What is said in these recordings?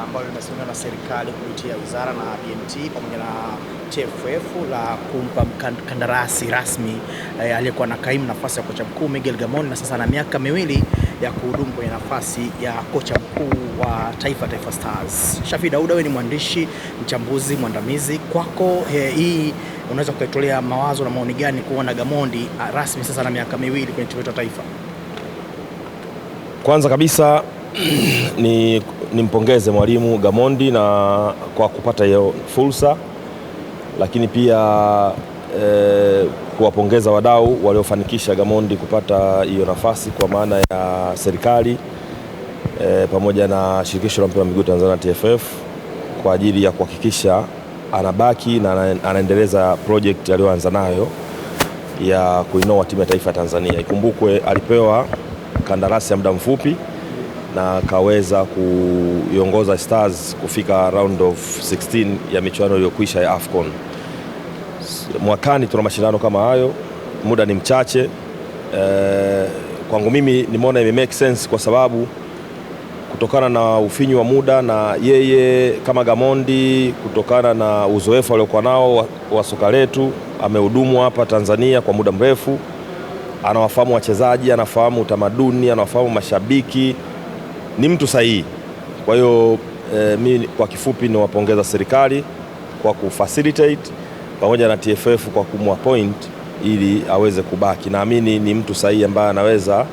ambalo limesimamiwa na serikali kupitia wizara na BMT pamoja na TFF la kumpa kandarasi rasmi aliyekuwa na kaimu nafasi ya kocha mkuu Miguel Gamondi, na sasa ana miaka miwili ya kuhudumu kwenye nafasi ya kocha mkuu wa Taifa Stars. Shafi Dauda, wewe ni mwandishi, mchambuzi mwandamizi, kwako hii unaweza kuitolea mawazo na maoni gani kuona Gamondi rasmi sasa na miaka miwili kwenye timu ya taifa? Kwanza kabisa nimpongeze mwalimu Gamondi na kwa kupata hiyo fursa, lakini pia kuwapongeza wadau waliofanikisha Gamondi kupata hiyo nafasi, kwa maana ya serikali pamoja na shirikisho la mpira wa miguu Tanzania TFF, kwa ajili ya kuhakikisha anabaki na anaendeleza project aliyoanza nayo ya kuinua timu ya taifa ya Tanzania. Ikumbukwe alipewa kandarasi ya muda mfupi na kaweza kuiongoza Stars kufika round of 16 ya michuano iliyokwisha ya AFCON. Mwakani tuna mashindano kama hayo, muda ni mchache. Kwangu mimi nimeona ime make sense, kwa sababu kutokana na ufinyu wa muda na yeye kama Gamondi, kutokana na uzoefu aliokuwa nao wa soka letu, amehudumu hapa Tanzania kwa muda mrefu, anawafahamu wachezaji, anafahamu utamaduni, anawafahamu mashabiki, ni mtu sahihi. Kwa hiyo mimi kwa kifupi niwapongeza serikali kwa kufacilitate pamoja na TFF kwa kumappoint ili aweze kubaki. Naamini ni mtu sahihi ambaye anaweza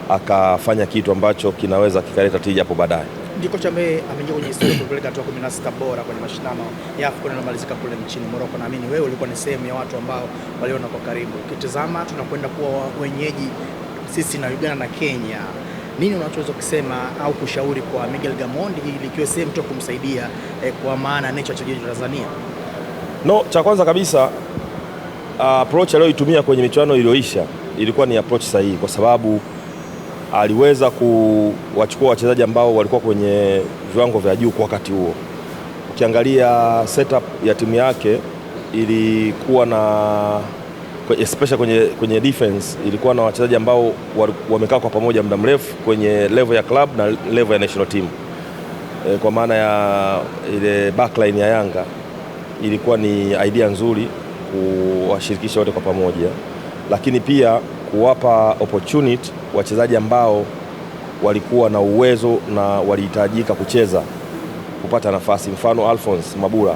akafanya kitu ambacho kinaweza kikaleta tija hapo baadaye. Ndiyo kocha ambaye ameingia kwenye historia kupeleka hatua 16 bora kwenye mashindano ya AFCON yanayomalizika kule nchini Morocco. Naamini wewe ulikuwa ni sehemu ya watu ambao waliona kwa karibu. Ukitazama tunakwenda kuwa wenyeji sisi na Uganda na Kenya. Nini unachoweza kusema au kushauri kwa Miguel Gamondi ili kiwe sehemu tu kumsaidia kwa maana nacho wachezaji wa Tanzania? No, cha kwanza kabisa approach aliyoitumia kwenye michuano iliyoisha ilikuwa ni approach sahihi, kwa sababu aliweza kuwachukua wachezaji ambao walikuwa kwenye viwango vya juu kwa wakati huo. Ukiangalia setup ya timu yake ilikuwa na especially kwenye defense, ilikuwa na wachezaji ambao wamekaa kwa pamoja muda mrefu kwenye level ya club na level ya national team. Kwa maana ya ile backline ya Yanga ilikuwa ni idea nzuri kuwashirikisha wote kwa pamoja, lakini pia kuwapa opportunity wachezaji ambao walikuwa na uwezo na walihitajika kucheza kupata nafasi, mfano Alphonse Mabula.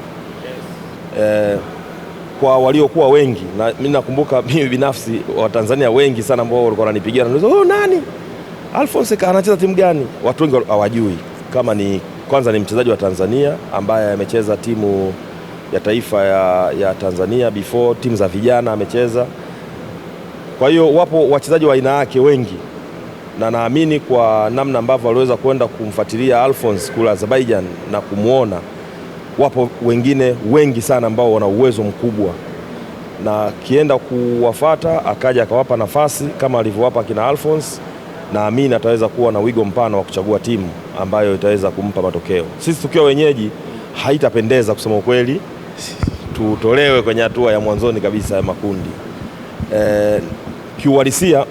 Kwa waliokuwa wengi, na mimi nakumbuka mimi binafsi wa Tanzania wengi sana ambao walikuwa wananipigia na nani Alphonse anacheza timu gani, watu wengi hawajui kama ni kwanza ni mchezaji wa Tanzania ambaye amecheza timu ya taifa ya Tanzania before, timu za vijana amecheza. Kwa hiyo wapo wachezaji wa aina yake wengi, na naamini kwa namna ambavyo waliweza kwenda kumfuatilia Alphonse kule Azerbaijan na kumuona, wapo wengine wengi sana ambao wana uwezo mkubwa, na kienda kuwafata akaja akawapa nafasi kama alivyowapa kina Alphonse, naamini ataweza kuwa na wigo mpana wa kuchagua timu ambayo itaweza kumpa matokeo. Sisi tukiwa wenyeji haitapendeza kusema ukweli tutolewe kwenye hatua ya mwanzoni kabisa ya makundi. Kiuhalisia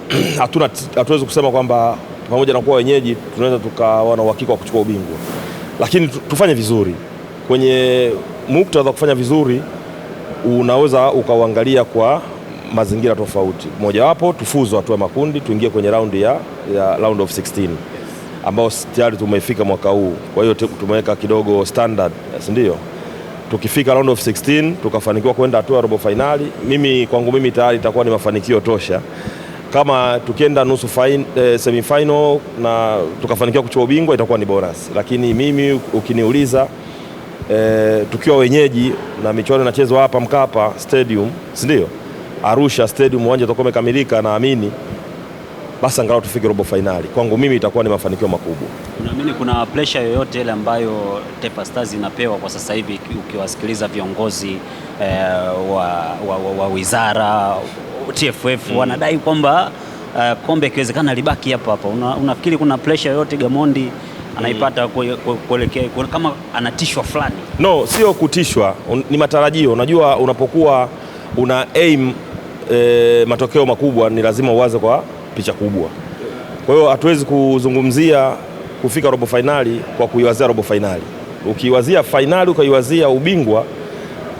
hatuwezi kusema kwamba pamoja na kuwa wenyeji tunaweza tukawa na uhakika wa kuchukua ubingwa, lakini tufanye vizuri. Kwenye muktadha kufanya vizuri unaweza ukauangalia kwa mazingira tofauti. Mojawapo tufuzu hatua ya makundi, tuingie kwenye round of 16 ambao tayari tumefika mwaka huu. Kwa hiyo tumeweka kidogo standard, ndio. Tukifika round of 16 tukafanikiwa kwenda hatua ya robo finali, kwangu mimi tayari itakuwa ni mafanikio tosha. Kama tukienda nusu semi final na tukafanikiwa kuchukua ubingwa itakuwa ni bonus. Lakini mimi ukiniuliza tukiwa wenyeji na michuano inachezwa hapa Mkapa Stadium, ndio Arusha Stadium, uwanja utakuwa umekamilika, naamini basi angalau tufike robo finali, kwangu mimi itakuwa ni mafanikio makubwa. Unaamini kuna pressure yoyote ile ambayo Taifa Stars inapewa kwa sasa hivi, ukiwasikiliza viongozi wa wizara TFF wanadai kwamba kombe ikiwezekana libaki hapa hapa? Unafikiri kuna pressure yoyote Gamondi anaipata kuelekea kama anatishwa fulani? No, sio kutishwa, ni matarajio. Unajua unapokuwa una aim matokeo makubwa, ni lazima uanze kwa picha kubwa. Kwa hiyo hatuwezi kuzungumzia kufika robo fainali kwa kuiwazia robo fainali. Ukiwazia fainali ukaiwazia ubingwa,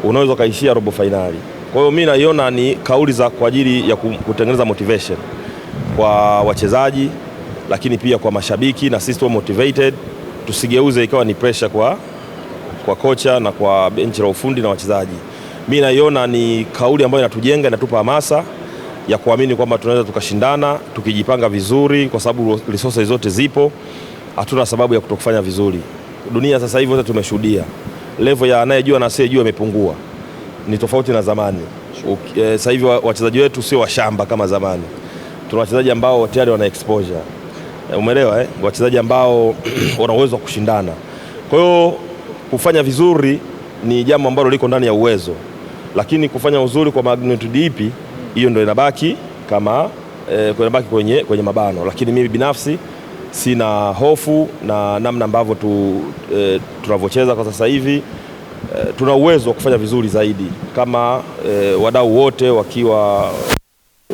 unaweza kaishia robo fainali. Kwa hiyo mimi naiona ni kauli za kwa ajili ya kutengeneza motivation kwa wachezaji, lakini pia kwa mashabiki, na sisi tuwe motivated, tusigeuze ikawa ni pressure kwa kocha na kwa benchi la ufundi na wachezaji. Mimi naiona ni kauli ambayo inatujenga, inatupa hamasa ya kuamini kwamba tunaweza tukashindana tukijipanga vizuri, kwa sababu resources zote zipo. Hatuna sababu ya kutokufanya vizuri. Dunia sasa hivi wote tumeshuhudia level ya anayejua na asiyejua imepungua, ni tofauti na zamani. Sasa hivi wachezaji wetu sio washamba kama zamani. Tuna wachezaji ambao tayari wana exposure, umeelewa wachezaji ambao wana uwezo wa kushindana. Kwa hiyo kufanya vizuri ni jambo ambalo liko ndani ya uwezo, lakini kufanya uzuri kwa magnitude ipi, hiyo ndio inabaki kama inabaki kwenye mabano. Lakini mimi binafsi sina hofu na namna ambavyo tunavyocheza kwa sasa hivi. Tuna uwezo wa kufanya vizuri zaidi kama wadau wote wakiwa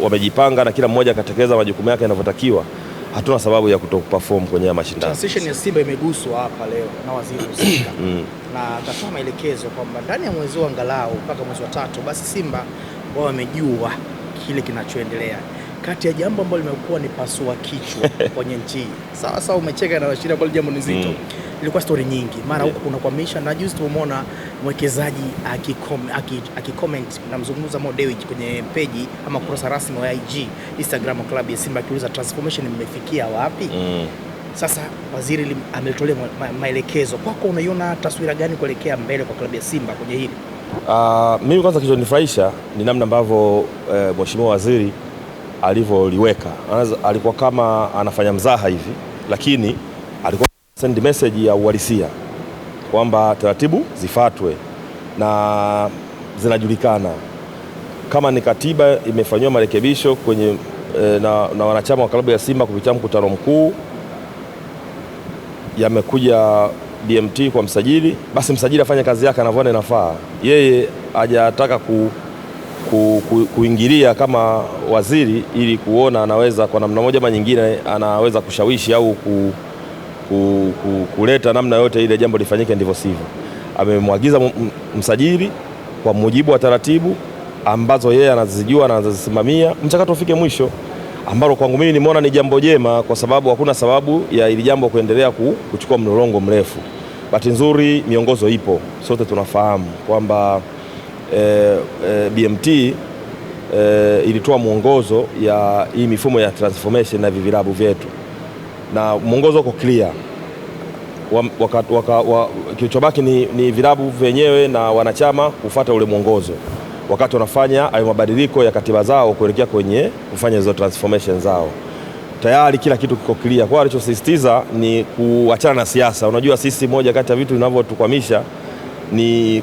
wamejipanga na kila mmoja akatekeleza majukumu yake yanavyotakiwa. Hatuna sababu ya kutoperform kwenye mashindano. Transition ya Simba imeguswa hapa leo na waziri husika na akatoa maelekezo kwamba ndani ya mwezi wa angalau mpaka mwezi wa 3 basi Simba wao wamejua kile kinachoendelea. Kati ya jambo ambalo limekuwa ni pasua kichwa kwenye nchi. Sawa umecheka na washiria kwa jambo nzito. Ilikuwa story nyingi. Mara huko kuna kwamisha, na juzi tumeona mwekezaji akicomment na mzungumza Mo Dewji kwenye page ama kurasa rasmi wa IG Instagram wa klabu ya Simba akiuliza transformation imefikia wapi? Sasa waziri ametolea maelekezo. Kwako unaiona taswira gani kuelekea mbele kwa klabu ya Simba kwenye hili? Mimi kwanza kilichonifurahisha ni namna ambavyo mheshimiwa waziri alivyoliweka. Alikuwa kama anafanya mzaha hivi, lakini alikuwa send message ya uhalisia kwamba taratibu zifuatwe na zinajulikana. Kama ni katiba imefanywa marekebisho kwenye na wanachama wa klabu ya Simba kupitia mkutano mkuu, yamekuja BMT kwa msajili, basi msajili afanye kazi yake anavyoona inafaa. Yeye hajataka kuingilia kama waziri ili kuona anaweza kwa namna moja ama nyingine anaweza kushawishi au kuleta namna yote ile jambo lifanyike ndivyo sivyo. Amemwagiza msajili kwa mujibu wa taratibu ambazo yeye anazijua na anazisimamia, mchakato ufike mwisho, ambalo kwangu mimi nimeona ni jambo jema, kwa sababu hakuna sababu ya ili jambo kuendelea kuchukua mlolongo mrefu. Bahati nzuri miongozo ipo, sote tunafahamu kwamba BMT ilitoa mwongozo ya hii mifumo ya transformation na vilabu vyetu, na mwongozo uko clear. Kilichobaki ni vilabu vyenyewe na wanachama kufuata ule mwongozo wakati wanafanya hayo mabadiliko ya katiba zao kuelekea kwenye kufanya hizo transformation zao. Tayari kila kitu kiko clear. Kwa alichosisitiza ni kuachana na siasa. Unajua sisi moja kati ya vitu vinavyotukwamisha ni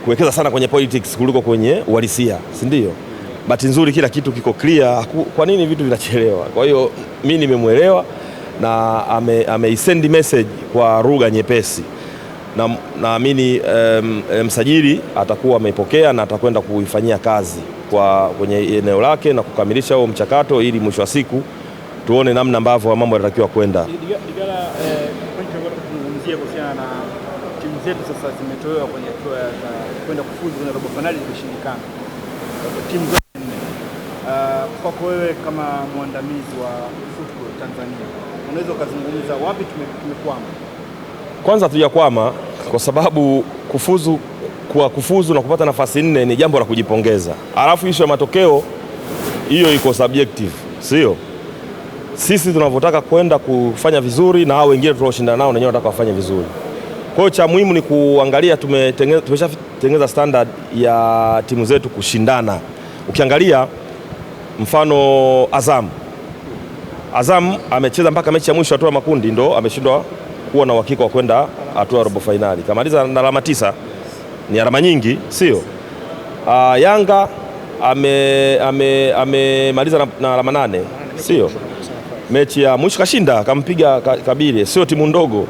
kuwekeza sana kwenye politics kuliko kwenye uhalisia, si ndio? Bahati nzuri kila kitu kiko clear. Kwa nini vitu vinachelewa? Kwa hiyo mimi nimemuelewa na ameisend message kwa lugha nyepesi, na naamini msajili atakuwa ameipokea na atakwenda kuifanyia kazi kwenye eneo lake na kukamilisha huo mchakato, ili mwisho wa siku tuone namna ambavyo mambo yanatakiwa kwenda. Digala, tunazungumzia kuhusiana na timu zetu sasa zimetolewa kwenye hatua ya kwenda kufuzu kwenye robo finali, zimeshindikana timu zote nne. Kwako wewe kama mwandamizi wa football Tanzania, unaweza kuzungumza wapi tumekwama? Kwanza hatujakwama, kwa sababu kufuzu na kupata nafasi 4 ni jambo la kujipongeza. Alafu issue ya matokeo hiyo iko subjective, sio? Sisi tunavyotaka kwenda kufanya vizuri na hao wengine tunaoshindana nao wenyewe wanataka wafanye vizuri. Kwa hiyo cha muhimu ni kuangalia tumeshatengeneza standard ya timu zetu kushindana. Ukiangalia mfano Azam amecheza mpaka mechi ya mwisho hatua ya makundi ndo ameshindwa kuwa na uhakika wa kwenda hatua ya robo finali. Kamaliza na alama 9. Ni alama nyingi, sio? Yanga amemaliza na alama 8, sio? Mechi ya mwisho kashinda, kampiga Kabile, sio timu ndogo.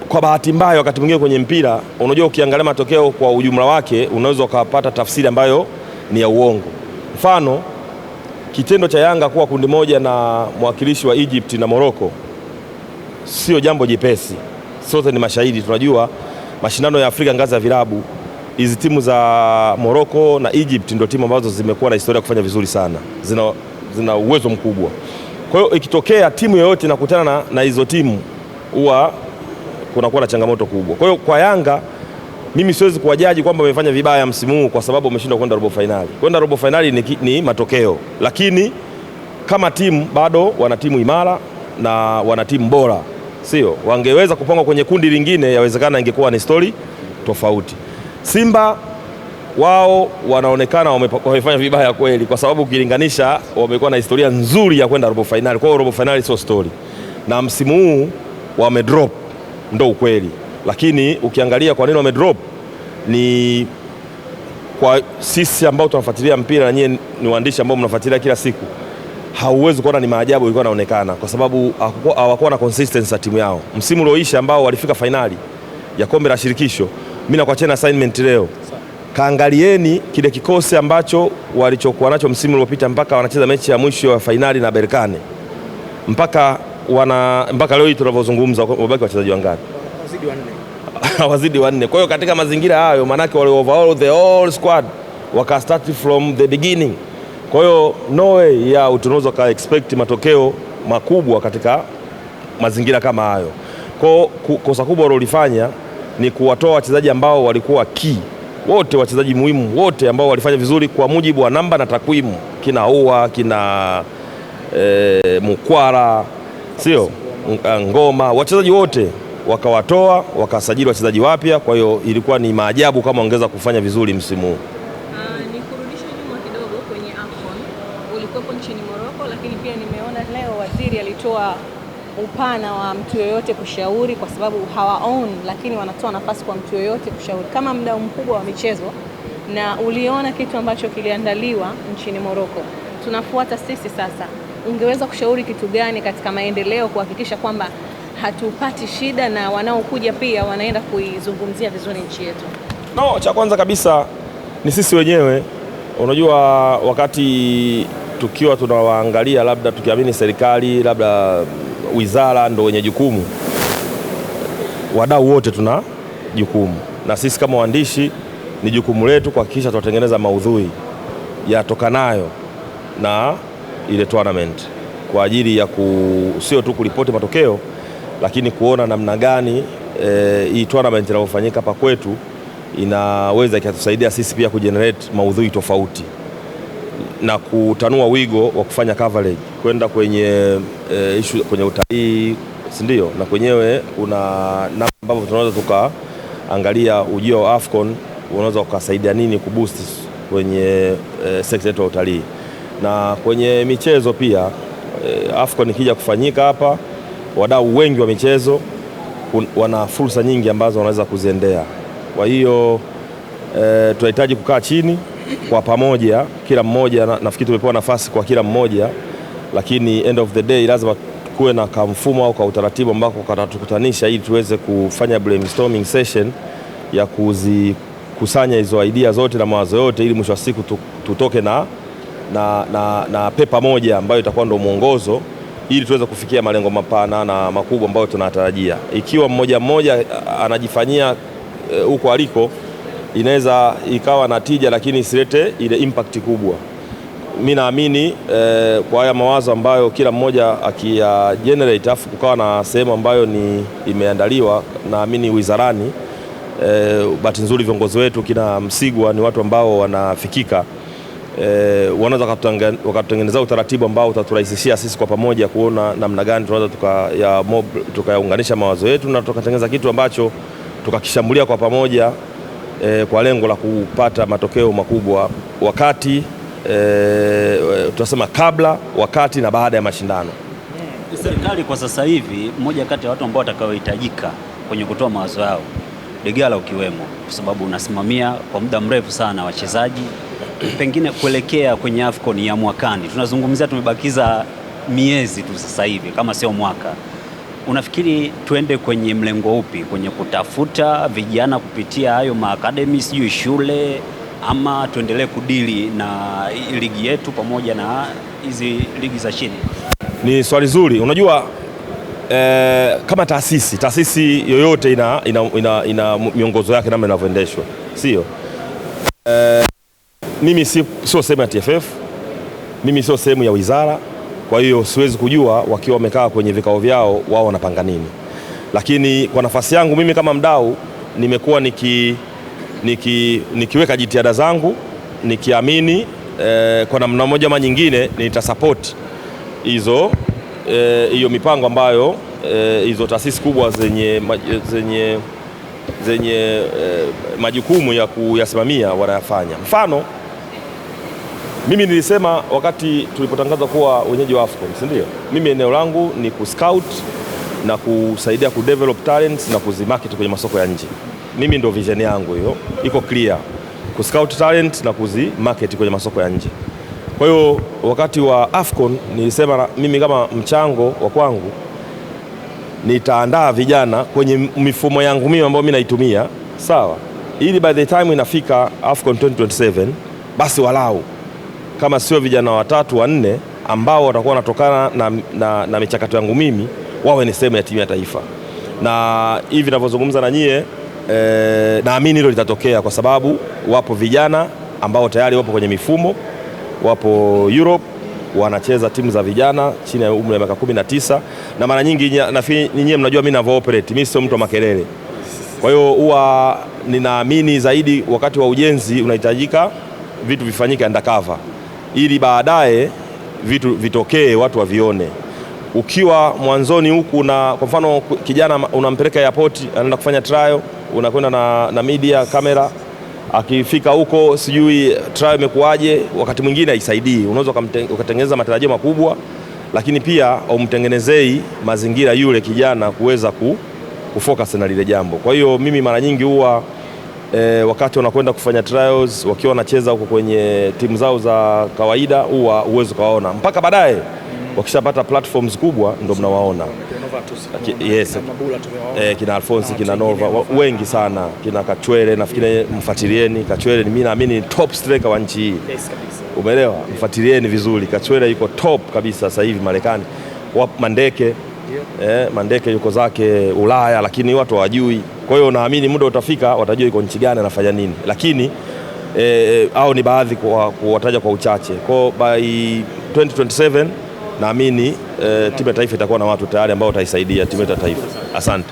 Kwa bahati mbaya wakati mwingine kwenye mpira, unajua ukiangalia matokeo kwa ujumla wake unaweza ukapata tafsiri ambayo ni ya uongo. Mfano, kitendo cha Yanga kuwa kundi moja na mwakilishi wa Egypt na Morocco sio jambo jepesi. Sote ni mashahidi, tunajua mashindano ya Afrika ngazi ya vilabu, hizi timu za Morocco na Egypt ndio timu ambazo zimekuwa na historia kufanya vizuri sana, zina uwezo mkubwa. Kwa hiyo ikitokea timu yoyote inakutana na hizo timu, huwa kunakuwa na changamoto kubwa. Kwa hiyo kwa Yanga mimi siwezi kuwajaji kwamba wamefanya vibaya msimu huu kwa sababu wameshindwa kwenda robo finali. Kwenda robo finali ni matokeo, lakini kama timu bado wana timu imara na wana timu bora, sio? Wangeweza kupangwa kwenye kundi lingine, yawezekana ingekuwa ni story tofauti. Simba wao wanaonekana wamefanya vibaya kweli, kwa sababu ukilinganisha wamekuwa na historia nzuri ya kwenda robo finali. Kwa hiyo robo finali sio story, na msimu huu wamedrop, ndo ukweli. Lakini ukiangalia kwa nini wamedrop, ni kwa sisi ambao tunafuatilia mpira na nyie ni waandishi ambao mnafuatilia kila siku, hauwezi kuona ni maajabu ilikuwa inaonekana, kwa sababu hawakuwa na consistency ya timu yao. Msimu ulioisha ambao walifika finali ya kombe la shirikisho, mimi nakuachana assignment leo, kaangalieni kile kikosi ambacho walichokuwa nacho msimu uliopita mpaka wanacheza mechi ya mwisho ya finali na Berkane, mpaka leo hii tunavyozungumza wabaki wachezaji wangapi? Wazidi wanne. Kwa hiyo katika mazingira hayo, manake wale overall the whole squad waka start from the beginning. Kwa hiyo no way ya tunaweza ka expect matokeo makubwa katika mazingira kama hayo. Kwa kosa kubwa walilofanya ni kuwatoa wachezaji ambao walikuwa key, wote wachezaji muhimu wote ambao walifanya vizuri kwa mujibu wa namba na takwimu, kina Oua, kina Mukwara, sio Ngoma, wachezaji wote wakawatoa, wakasajili wachezaji wapya. Kwa hiyo ilikuwa ni maajabu kama ongeza kufanya vizuri msimu huu. Ni kurudisha nyuma kidogo kwenye AFCON, ulikuwepo nchini Morocco, lakini pia nimeona leo waziri alitoa upana wa mtu yoyote kushauri, kwa sababu hawaown, lakini wanatoa nafasi kwa mtu yoyote kushauri kama mdau mkubwa wa michezo. Na uliona kitu ambacho kiliandaliwa nchini Morocco, tunafuata sisi sasa. Ungeweza kushauri kitu gani katika maendeleo kuhakikisha kwamba hatupati shida na wanaokuja pia wanaenda kuizungumzia vizuri nchi yetu? No, cha kwanza kabisa ni sisi wenyewe. Unajua, wakati tukiwa tunawaangalia, labda tukiamini serikali, labda wizara ndo wenye jukumu, wadau wote tuna jukumu, na sisi kama waandishi ni jukumu letu kuhakikisha tunatengeneza maudhui yatokanayo na ile tournament kwa ajili ya sio tu kuripoti matokeo, lakini kuona namna gani hii tournament inayofanyika hapa kwetu inaweza ikatusaidia sisi pia kugenerate maudhui tofauti na kutanua wigo wa kufanya coverage kwenda kwenye issue kwenye utalii, si ndio? Na kwenyewe kuna namna ambavyo tunaweza tukaangalia ujio wa AFCON unaweza ukasaidia nini kuboost kwenye sekta yetu ya utalii. Na kwenye michezo pia AFCON ikija kufanyika hapa, wadau wengi wa michezo wana fursa nyingi ambazo wanaweza kuziendea. Kwa hiyo tunahitaji kukaa chini kwa pamoja, kila mmoja, nafikiri tumepewa nafasi kwa kila mmoja, lakini end of the day lazima kuwe na mfumo au kwa utaratibu ambako katatukutanisha ili tuweze kufanya brainstorming session ya kuzikusanya hizo idea zote na mawazo yote, ili mwisho wa siku tutoke na pepa moja ambayo itakuwa ndio mwongozo, ili tuweze kufikia malengo mapana na makubwa ambayo tunatarajia. Ikiwa mmoja anajifanyia huko aliko, inaweza ikawa na tija lakini isilete ile impact kubwa. Mimi naamini kwa haya mawazo ambayo kila mmoja akia generate, afu kukawa na sehemu ambayo ni imeandaliwa, naamini wizarani, bahati nzuri viongozi wetu kina Msigwa ni watu ambao wanafikika, wanaweza wakatutengenezea utaratibu ambao utaturahisishia sisi kwa pamoja kuona namna gani tunaweza tukayaunganisha mawazo yetu na tukatengeneza kitu ambacho tukakishambulia kwa pamoja kwa lengo la kupata matokeo makubwa wakati tunasema kabla, wakati na baada ya mashindano. Serikali kwa sasa hivi, mmoja kati ya watu ambao watakaohitajika kwenye kutoa mawazo yao, Degala ukiwemo, kwa sababu unasimamia kwa muda mrefu sana wachezaji, pengine kuelekea kwenye AFCON ya mwakani. Tunazungumzia tumebakiza miezi tu sasa hivi kama sio mwaka. Unafikiri tuende kwenye mlengo upi, kwenye kutafuta vijana kupitia hayo maakademi, sijui shule, ama tuendelee kudili na ligi yetu pamoja na hizi ligi za chini? Ni swali zuri. Unajua kama taasisi yoyote ina miongozo yake namna inavyoendeshwa, sio? Mimi sio sehemu ya TFF, mimi sio sehemu ya wizara, kwa hiyo siwezi kujua wakiwa wamekaa kwenye vikao vyao wao wanapanga nini. Lakini kwa nafasi yangu mimi kama mdau nimekuwa nikiweka jitihada zangu, nikiamini kwa namna moja ama nyingine nitasupport hiyo mipango ambayo hizo taasisi kubwa zenye majukumu ya kuyasimamia wanayafanya. Mfano, mimi nilisema wakati tulipotangaza kuwa wenyeji wa AFCON, si ndio? Mimi eneo langu ni kuscout na kusaidia kudevelop talents na kuzimarket kwenye masoko ya nje. Mimi ndio vision yangu hiyo, iko clear. Kuscout talent na kuzimarket kwenye masoko ya nje. Kwa hiyo wakati wa AFCON nilisema mimi kama mchango wa kwangu nitaandaa vijana kwenye mifumo yangu mimi ambayo mimi naitumia, sawa? Ili by the time inafika AFCON 2027 basi walau kama sio vijana 3 4 ambao watakuwa wanatokana na michakato yangu mimi wawe ni sehemu ya timu ya taifa. Na hivi ninavyozungumza na nyie naamini hilo litatokea kwa sababu wapo vijana ambao tayari wapo kwenye mifumo, wapo Europe wanacheza timu za vijana chini ya umri wa miaka 19, na mara nyingi nyinyi mnajua mimi ninavyo operate, mimi sio mtu wa makelele. Kwa hiyo huwa ninaamini zaidi wakati wa ujenzi unahitajika vitu vifanyike undercover ili baadaye vitu vitokee watu wavione. Ukiwa mwanzoni huku na kwa mfano kijana unampeleka airport anaenda kufanya trial, unakwenda na media kamera, akifika huko sijui trial imekuaje, wakati mwingine haisaidii. Unaweza ukatengeneza matarajio makubwa lakini pia umtengenezei mazingira yule kijana kuweza kufocus na lile jambo. Kwa hiyo mimi mara nyingi huwa wakati wanakwenda kufanya trials wakiwa wanacheza huko kwenye timu zao za kawaida huwa uwezo kawaona mpaka baadaye wakishapata platforms kubwa ndo mnawaona. Yes. Kina Alphonse, kina Nova, wengi sana, kina Kachwele, nafikiri mfuatilieni Kachwele, mimi naamini ni top striker wa nchi hii. Umeelewa? Mfuatilieni vizuri. Kachwele yuko top kabisa sasa hivi Marekani. Mandeke Mandeke yuko zake Ulaya lakini watu hawajui. Kwa hiyo naamini muda utafika watajua yuko nchi gani anafanya nini. Lakini au ni baadhi kuwataja kwa uchache. Kwa by 2027 naamini timu ya taifa itakuwa na watu tayari ambao wataisaidia timu ya taifa. Asante.